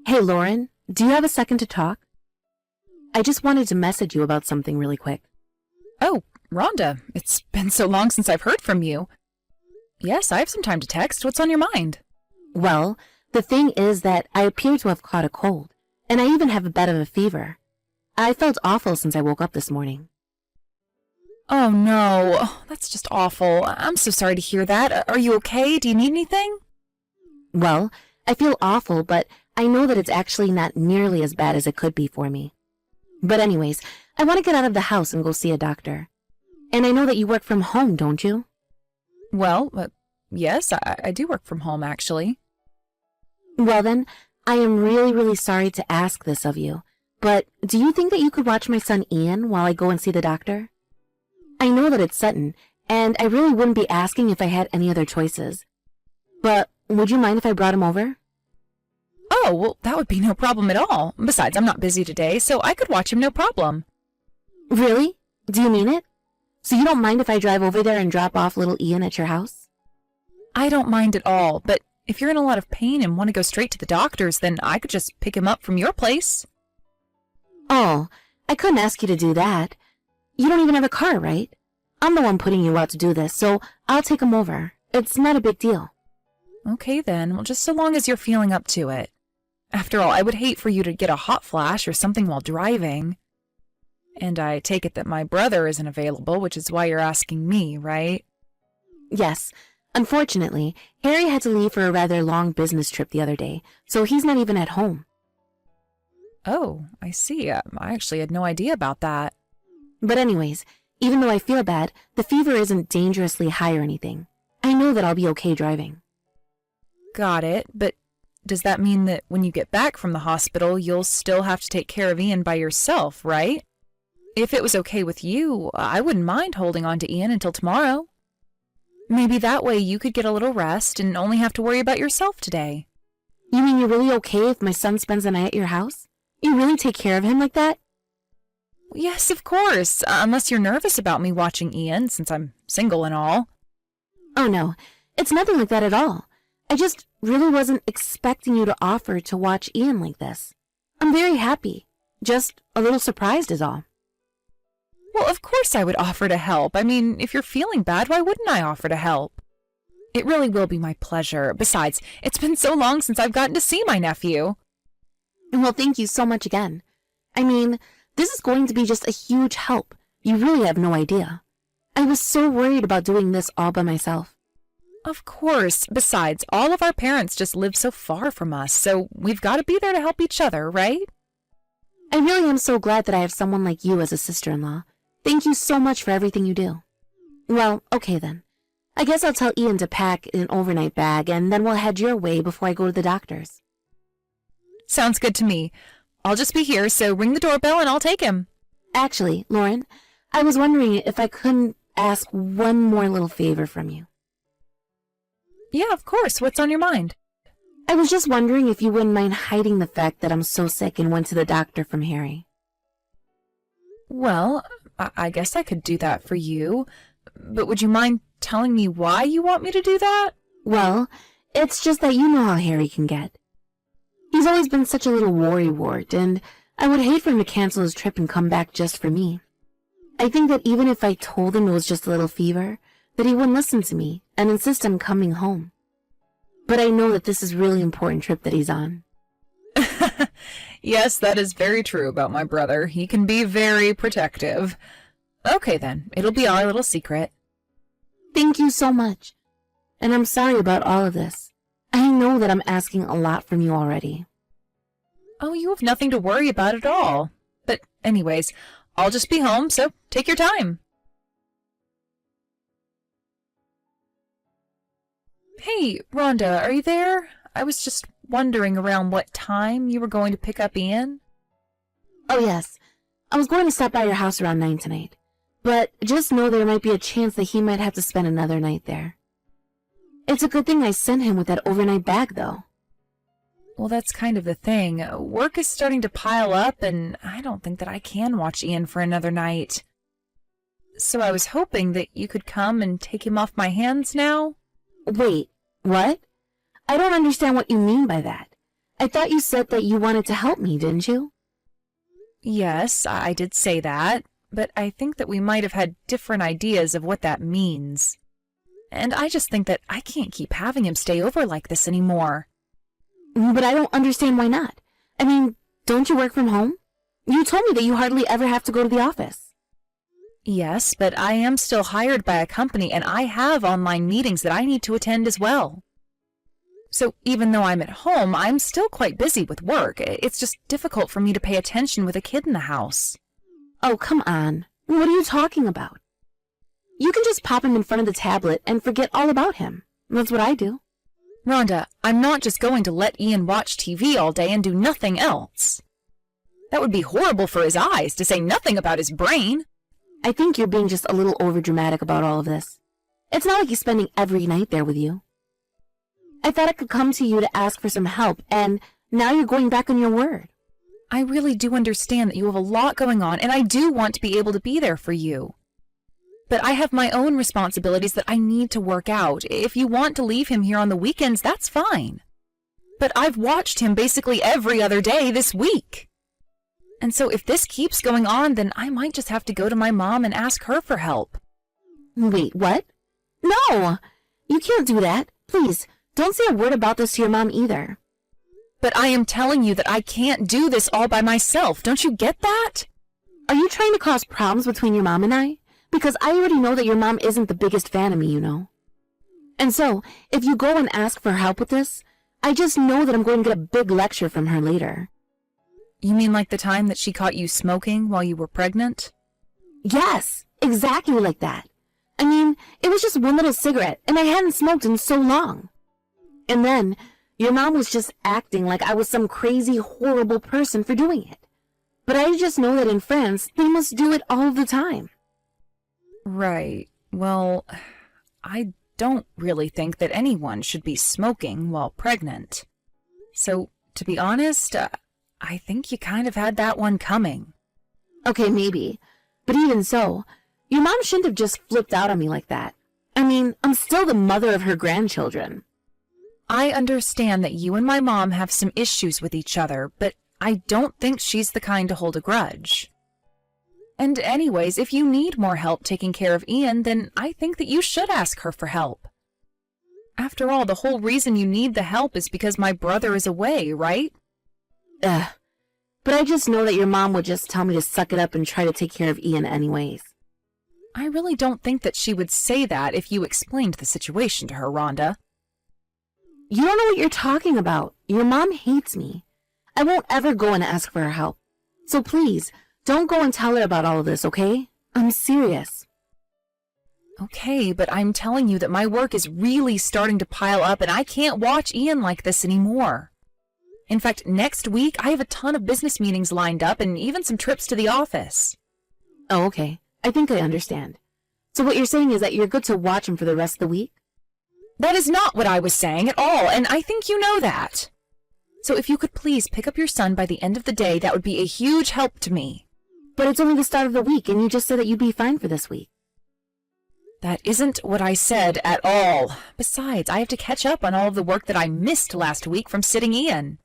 Hey, Lauren, do you have a second to talk? I just wanted to message you about something really quick. Oh, Rhonda, it's been so long since I've heard from you. Yes, I have some time to text. What's on your mind? Well, the thing is that I appear to have caught a cold, and I even have a bit of a fever. I felt awful since I woke up this morning. Oh no, that's just awful. I'm so sorry to hear that. Are you okay? Do you need anything? Well, I feel awful, but I know that it's actually not nearly as bad as it could be for me. But anyways, I want to get out of the house and go see a doctor. And I know that you work from home, don't you? Well, yes, I do work from home, actually. Well then, I am really sorry to ask this of you, but do you think that you could watch my son Ian while I go and see the doctor? I know that it's Sutton, and I really wouldn't be asking if I had any other choices. But would you mind if I brought him over? Oh, well, that would be no problem at all. Besides, I'm not busy today, so I could watch him no problem. Really? Do you mean it? So you don't mind if I drive over there and drop off little Ian at your house? I don't mind at all, but if you're in a lot of pain and want to go straight to the doctor's, then I could just pick him up from your place. Oh, I couldn't ask you to do that. You don't even have a car, right? I'm the one putting you out to do this, so I'll take him over. It's not a big deal. Okay then, well, just so long as you're feeling up to it. After all, I would hate for you to get a hot flash or something while driving. And I take it that my brother isn't available, which is why you're asking me, right? Yes. Unfortunately, Harry had to leave for a rather long business trip the other day, so he's not even at home. Oh, I see. I actually had no idea about that. But anyways, even though I feel bad, the fever isn't dangerously high or anything. I know that I'll be okay driving. Got it, but does that mean that when you get back from the hospital, you'll still have to take care of Ian by yourself, right? If it was okay with you, I wouldn't mind holding on to Ian until tomorrow. Maybe that way you could get a little rest and only have to worry about yourself today. You mean you're really okay if my son spends the night at your house? You really take care of him like that? Yes, of course, unless you're nervous about me watching Ian, since I'm single and all. Oh no, it's nothing like that at all. I just really wasn't expecting you to offer to watch Ian like this. I'm very happy. Just a little surprised is all. Well, of course I would offer to help. I mean, if you're feeling bad, why wouldn't I offer to help? It really will be my pleasure. Besides, it's been so long since I've gotten to see my nephew. Well, thank you so much again. I mean, this is going to be just a huge help. You really have no idea. I was so worried about doing this all by myself. Of course. Besides, all of our parents just live so far from us, so we've got to be there to help each other, right? I really am so glad that I have someone like you as a sister-in-law. Thank you so much for everything you do. Well, okay then. I guess I'll tell Ian to pack an overnight bag, and then we'll head your way before I go to the doctor's. Sounds good to me. I'll just be here, so ring the doorbell and I'll take him. Actually, Lauren, I was wondering if I couldn't ask one more little favor from you. Yeah, of course. What's on your mind? I was just wondering if you wouldn't mind hiding the fact that I'm so sick and went to the doctor from Harry. Well, I guess I could do that for you. But would you mind telling me why you want me to do that? Well, it's just that you know how Harry can get. He's always been such a little worrywart, and I would hate for him to cancel his trip and come back just for me. I think that even if I told him it was just a little fever, that he wouldn't listen to me and insist on coming home. But I know that this is a really important trip that he's on. Yes, that is very true about my brother. He can be very protective. Okay then, it'll be our little secret. Thank you so much. And I'm sorry about all of this. I know that I'm asking a lot from you already. Oh, you have nothing to worry about at all. But anyways, I'll just be home, so take your time. Hey, Rhonda, are you there? I was just wondering around what time you were going to pick up Ian. Oh yes, I was going to stop by your house around 9 tonight. But just know there might be a chance that he might have to spend another night there. It's a good thing I sent him with that overnight bag, though. Well, that's kind of the thing. Work is starting to pile up, and I don't think that I can watch Ian for another night. So I was hoping that you could come and take him off my hands now. Wait, what? I don't understand what you mean by that. I thought you said that you wanted to help me, didn't you? Yes, I did say that, but I think that we might have had different ideas of what that means. And I just think that I can't keep having him stay over like this anymore. But I don't understand why not. I mean, don't you work from home? You told me that you hardly ever have to go to the office. Yes, but I am still hired by a company and I have online meetings that I need to attend as well. So even though I'm at home, I'm still quite busy with work. It's just difficult for me to pay attention with a kid in the house. Oh, come on. What are you talking about? You can just pop him in front of the tablet and forget all about him. That's what I do. Rhonda, I'm not just going to let Ian watch TV all day and do nothing else. That would be horrible for his eyes, to say nothing about his brain. I think you're being just a little overdramatic about all of this. It's not like he's spending every night there with you. I thought I could come to you to ask for some help, and now you're going back on your word. I really do understand that you have a lot going on, and I do want to be able to be there for you. But I have my own responsibilities that I need to work out. If you want to leave him here on the weekends, that's fine. But I've watched him basically every other day this week. And so if this keeps going on, then I might just have to go to my mom and ask her for help. Wait, what? No! You can't do that. Please, don't say a word about this to your mom either. But I am telling you that I can't do this all by myself. Don't you get that? Are you trying to cause problems between your mom and I? Because I already know that your mom isn't the biggest fan of me, you know. And so, if you go and ask for help with this, I just know that I'm going to get a big lecture from her later. You mean like the time that she caught you smoking while you were pregnant? Yes, exactly like that. I mean, it was just one little cigarette, and I hadn't smoked in so long. And then, your mom was just acting like I was some crazy, horrible person for doing it. But I just know that in France, they must do it all the time. Right. Well, I don't really think that anyone should be smoking while pregnant. So, to be honest, I think you kind of had that one coming. Okay, maybe. But even so, your mom shouldn't have just flipped out on me like that. I mean, I'm still the mother of her grandchildren. I understand that you and my mom have some issues with each other, but I don't think she's the kind to hold a grudge. And anyways, if you need more help taking care of Ian, then I think that you should ask her for help. After all, the whole reason you need the help is because my brother is away, right? Ugh. But I just know that your mom would just tell me to suck it up and try to take care of Ian anyways. I really don't think that she would say that if you explained the situation to her, Rhonda. You don't know what you're talking about. Your mom hates me. I won't ever go and ask for her help. So please, don't go and tell her about all of this, okay? I'm serious. Okay, but I'm telling you that my work is really starting to pile up and I can't watch Ian like this anymore. In fact, next week I have a ton of business meetings lined up and even some trips to the office. Oh, okay. I think I understand. So what you're saying is that you're good to watch him for the rest of the week? That is not what I was saying at all, and I think you know that. So if you could please pick up your son by the end of the day, that would be a huge help to me. But it's only the start of the week, and you just said that you'd be fine for this week. That isn't what I said at all. Besides, I have to catch up on all of the work that I missed last week from sitting Ian.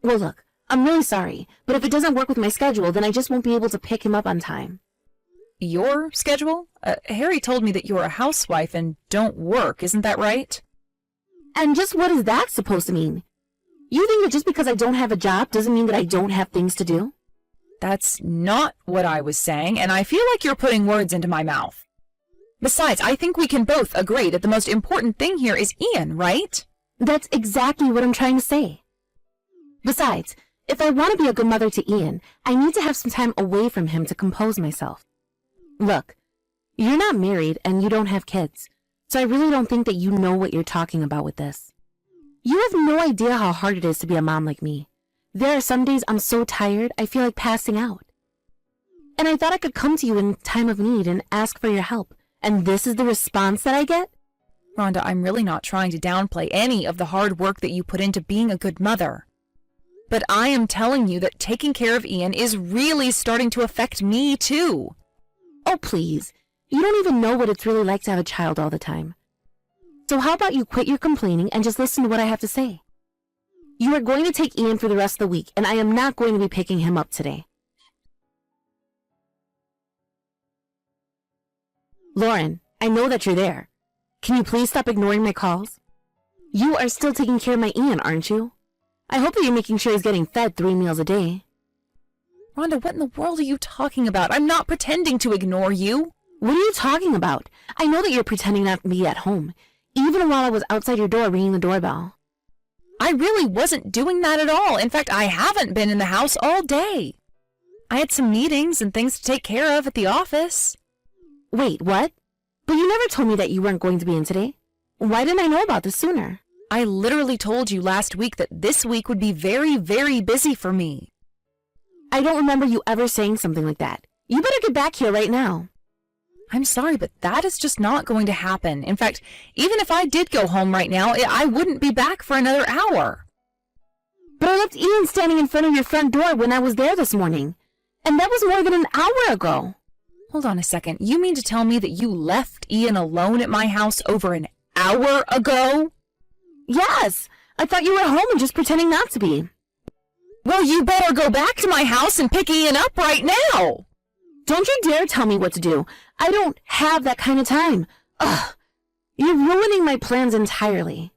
Well, look, I'm really sorry, but if it doesn't work with my schedule, then I just won't be able to pick him up on time. Your schedule? Harry told me that you're a housewife and don't work, isn't that right? And just what is that supposed to mean? You think that just because I don't have a job doesn't mean that I don't have things to do? That's not what I was saying, and I feel like you're putting words into my mouth. Besides, I think we can both agree that the most important thing here is Ian, right? That's exactly what I'm trying to say. Besides, if I want to be a good mother to Ian, I need to have some time away from him to compose myself. Look, you're not married and you don't have kids, so I really don't think that you know what you're talking about with this. You have no idea how hard it is to be a mom like me. There are some days I'm so tired I feel like passing out. And I thought I could come to you in time of need and ask for your help, and this is the response that I get? Rhonda, I'm really not trying to downplay any of the hard work that you put into being a good mother. But I am telling you that taking care of Ian is really starting to affect me too. Oh, please. You don't even know what it's really like to have a child all the time. So how about you quit your complaining and just listen to what I have to say? You are going to take Ian for the rest of the week, and I am not going to be picking him up today. Lauren, I know that you're there. Can you please stop ignoring my calls? You are still taking care of my Ian, aren't you? I hope that you're making sure he's getting fed 3 meals a day. Rhonda, what in the world are you talking about? I'm not pretending to ignore you. What are you talking about? I know that you're pretending not to be at home, even while I was outside your door ringing the doorbell. I really wasn't doing that at all. In fact, I haven't been in the house all day. I had some meetings and things to take care of at the office. Wait, what? But you never told me that you weren't going to be in today. Why didn't I know about this sooner? I literally told you last week that this week would be very, very busy for me. I don't remember you ever saying something like that. You better get back here right now. I'm sorry, but that is just not going to happen. In fact, even if I did go home right now, I wouldn't be back for another hour. But I left Ian standing in front of your front door when I was there this morning. And that was more than an hour ago. Hold on a second. You mean to tell me that you left Ian alone at my house over an hour ago? Yes! I thought you were at home and just pretending not to be. Well, you better go back to my house and pick Ian up right now! Don't you dare tell me what to do. I don't have that kind of time. Ugh! You're ruining my plans entirely.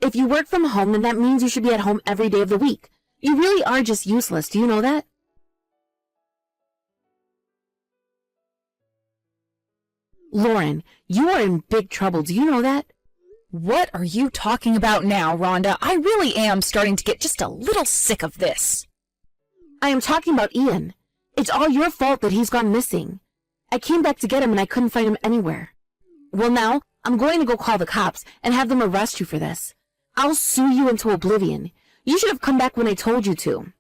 If you work from home, then that means you should be at home every day of the week. You really are just useless. Do you know that? Lauren, you are in big trouble. Do you know that? What are you talking about now, Rhonda? I really am starting to get just a little sick of this. I am talking about Ian. It's all your fault that he's gone missing. I came back to get him and I couldn't find him anywhere. Well, now, I'm going to go call the cops and have them arrest you for this. I'll sue you into oblivion. You should have come back when I told you to.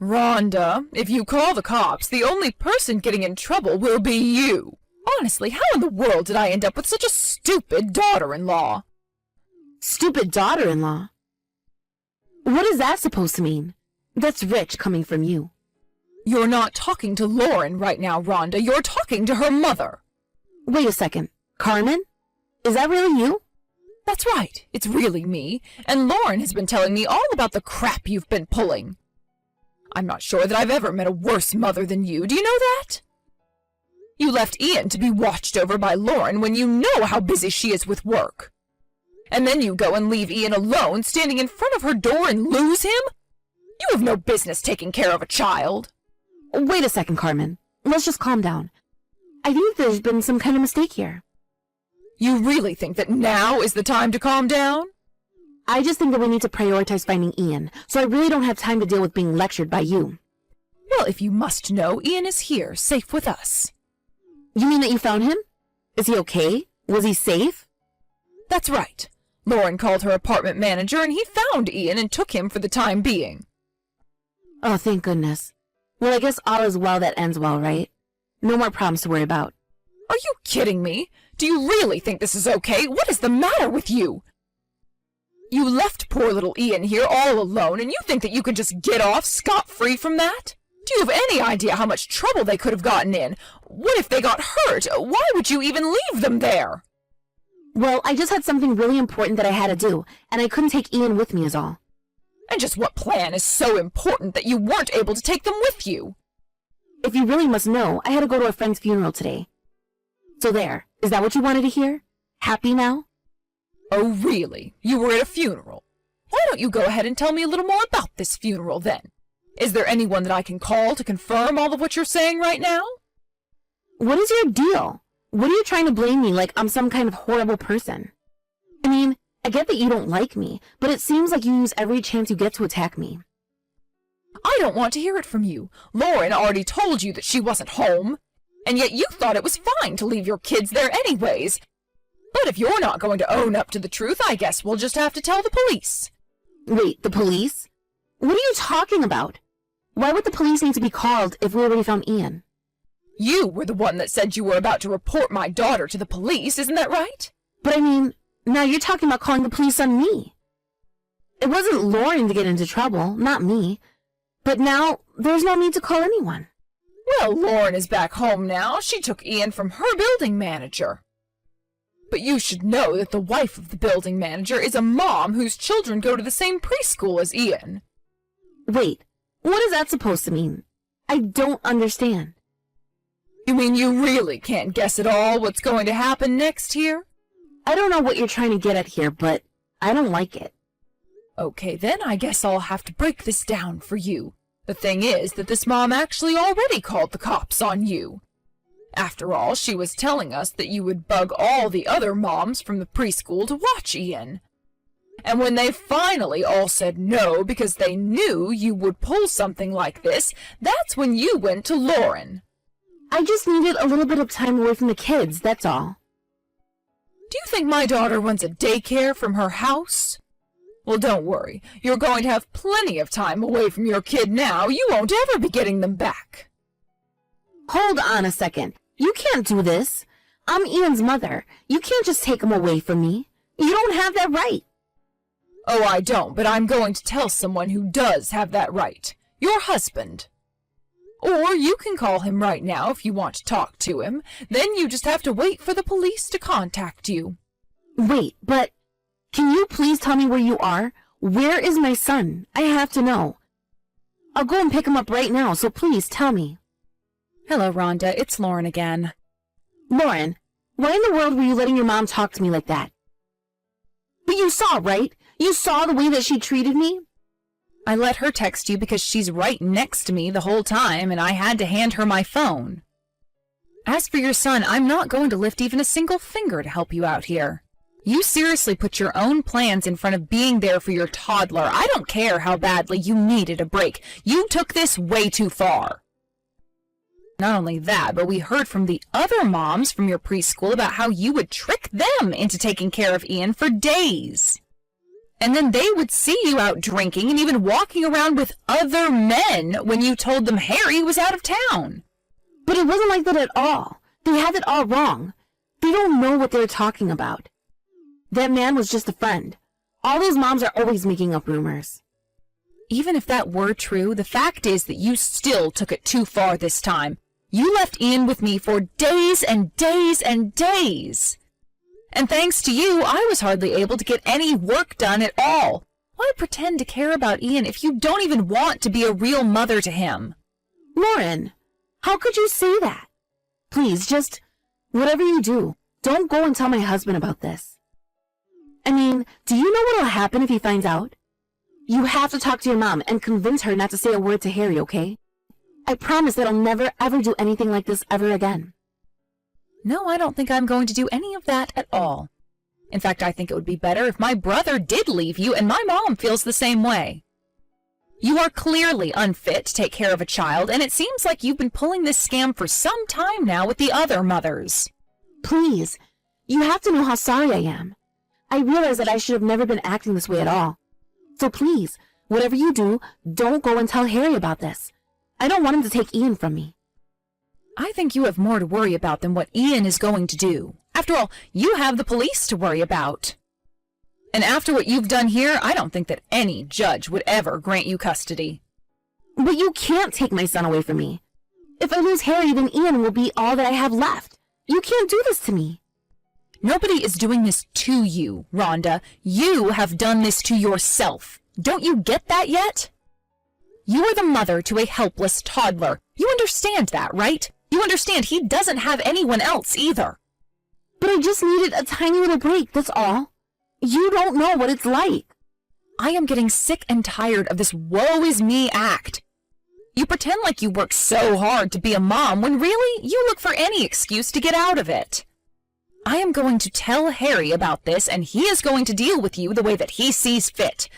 Rhonda, if you call the cops, the only person getting in trouble will be you. Honestly, how in the world did I end up with such a stupid daughter-in-law? Stupid daughter-in-law? What is that supposed to mean? That's rich coming from you. You're not talking to Lauren right now, Rhonda. You're talking to her mother. Wait a second. Carmen? Is that really you? That's right. It's really me. And Lauren has been telling me all about the crap you've been pulling. I'm not sure that I've ever met a worse mother than you. Do you know that? You left Ian to be watched over by Lauren when you know how busy she is with work. And then you go and leave Ian alone, standing in front of her door, and lose him? You have no business taking care of a child. Wait a second, Carmen. Let's just calm down. I think there's been some kind of mistake here. You really think that now is the time to calm down? I just think that we need to prioritize finding Ian, so I really don't have time to deal with being lectured by you. Well, if you must know, Ian is here, safe with us. You mean that you found him? Is he okay? Was he safe? That's right. Lauren called her apartment manager and he found Ian and took him for the time being. Oh, thank goodness. Well, I guess all is well that ends well, right? No more problems to worry about. Are you kidding me? Do you really think this is okay? What is the matter with you? You left poor little Ian here all alone and you think that you can just get off scot-free from that? Do you have any idea how much trouble they could have gotten in? What if they got hurt? Why would you even leave them there? Well, I just had something really important that I had to do, and I couldn't take Ian with me is all. And just what plan is so important that you weren't able to take them with you? If you really must know, I had to go to a friend's funeral today. So there, is that what you wanted to hear? Happy now? Oh, really? You were at a funeral? Why don't you go ahead and tell me a little more about this funeral, then? Is there anyone that I can call to confirm all of what you're saying right now? What is your deal? What are you trying to blame me like I'm some kind of horrible person? I mean, I get that you don't like me, but it seems like you use every chance you get to attack me. I don't want to hear it from you. Lauren already told you that she wasn't home, and yet you thought it was fine to leave your kids there anyways. But if you're not going to own up to the truth, I guess we'll just have to tell the police. Wait, the police? What are you talking about? Why would the police need to be called if we already found Ian? You were the one that said you were about to report my daughter to the police, isn't that right? But I mean, now you're talking about calling the police on me. It wasn't Lauren to get into trouble, not me. But now, there's no need to call anyone. Well, Lauren is back home now. She took Ian from her building manager. But you should know that the wife of the building manager is a mom whose children go to the same preschool as Ian. Wait, what is that supposed to mean? I don't understand. You mean you really can't guess at all what's going to happen next here? I don't know what you're trying to get at here, but I don't like it. Okay, then I guess I'll have to break this down for you. The thing is that this mom actually already called the cops on you. After all, she was telling us that you would bug all the other moms from the preschool to watch Ian. And when they finally all said no because they knew you would pull something like this, that's when you went to Lauren. I just needed a little bit of time away from the kids, that's all. Do you think my daughter wants a daycare from her house? Well, don't worry. You're going to have plenty of time away from your kid now. You won't ever be getting them back. Hold on a second. You can't do this. I'm Ian's mother. You can't just take him away from me. You don't have that right. Oh, I don't, but I'm going to tell someone who does have that right. Your husband. Or you can call him right now if you want to talk to him. Then you just have to wait for the police to contact you. Wait, but can you please tell me where you are? Where is my son? I have to know. I'll go and pick him up right now, so please tell me. Hello, Rhonda. It's Lauren again. Lauren, why in the world were you letting your mom talk to me like that? But you saw, right? You saw the way that she treated me? I let her text you because she's right next to me the whole time, and I had to hand her my phone. As for your son, I'm not going to lift even a single finger to help you out here. You seriously put your own plans in front of being there for your toddler. I don't care how badly you needed a break. You took this way too far. Not only that, but we heard from the other moms from your preschool about how you would trick them into taking care of Ian for days. And then they would see you out drinking and even walking around with other men when you told them Harry was out of town. But it wasn't like that at all. They have it all wrong. They don't know what they're talking about. That man was just a friend. All those moms are always making up rumors. Even if that were true, the fact is that you still took it too far this time. You left Ian with me for days and days and days. And thanks to you, I was hardly able to get any work done at all. Why pretend to care about Ian if you don't even want to be a real mother to him? Lauren, how could you say that? Please, just whatever you do, don't go and tell my husband about this. I mean, do you know what'll happen if he finds out? You have to talk to your mom and convince her not to say a word to Harry, okay? I promise that I'll never ever do anything like this ever again. No, I don't think I'm going to do any of that at all. In fact, I think it would be better if my brother did leave you and my mom feels the same way. You are clearly unfit to take care of a child, and it seems like you've been pulling this scam for some time now with the other mothers. Please, you have to know how sorry I am. I realize that I should have never been acting this way at all. So please, whatever you do, don't go and tell Harry about this. I don't want him to take Ian from me. I think you have more to worry about than what Ian is going to do. After all, you have the police to worry about. And after what you've done here, I don't think that any judge would ever grant you custody. But you can't take my son away from me. If I lose Harry, then Ian will be all that I have left. You can't do this to me. Nobody is doing this to you, Rhonda. You have done this to yourself. Don't you get that yet? You are the mother to a helpless toddler. You understand that, right? You understand he doesn't have anyone else either. But I just needed a tiny little break, that's all. You don't know what it's like. I am getting sick and tired of this woe is me act. You pretend like you work so hard to be a mom when really you look for any excuse to get out of it. I am going to tell Harry about this, and he is going to deal with you the way that he sees fit.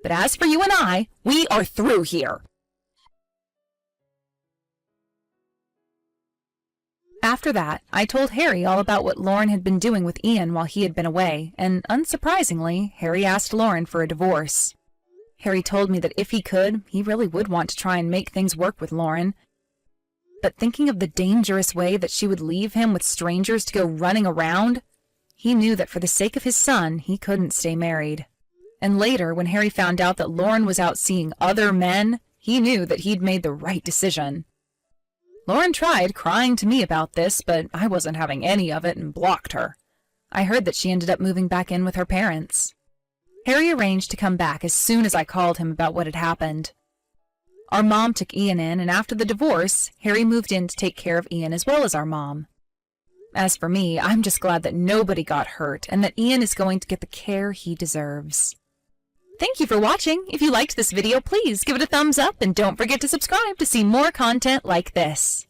But as for you and I, we are through here. After that, I told Harry all about what Lauren had been doing with Ian while he had been away, and unsurprisingly, Harry asked Lauren for a divorce. Harry told me that if he could, he really would want to try and make things work with Lauren. But thinking of the dangerous way that she would leave him with strangers to go running around, he knew that for the sake of his son, he couldn't stay married. And later, when Harry found out that Lauren was out seeing other men, he knew that he'd made the right decision. Lauren tried crying to me about this, but I wasn't having any of it and blocked her. I heard that she ended up moving back in with her parents. Harry arranged to come back as soon as I called him about what had happened. Our mom took Ian in, and after the divorce, Harry moved in to take care of Ian as well as our mom. As for me, I'm just glad that nobody got hurt and that Ian is going to get the care he deserves. Thank you for watching. If you liked this video, please give it a thumbs up and don't forget to subscribe to see more content like this.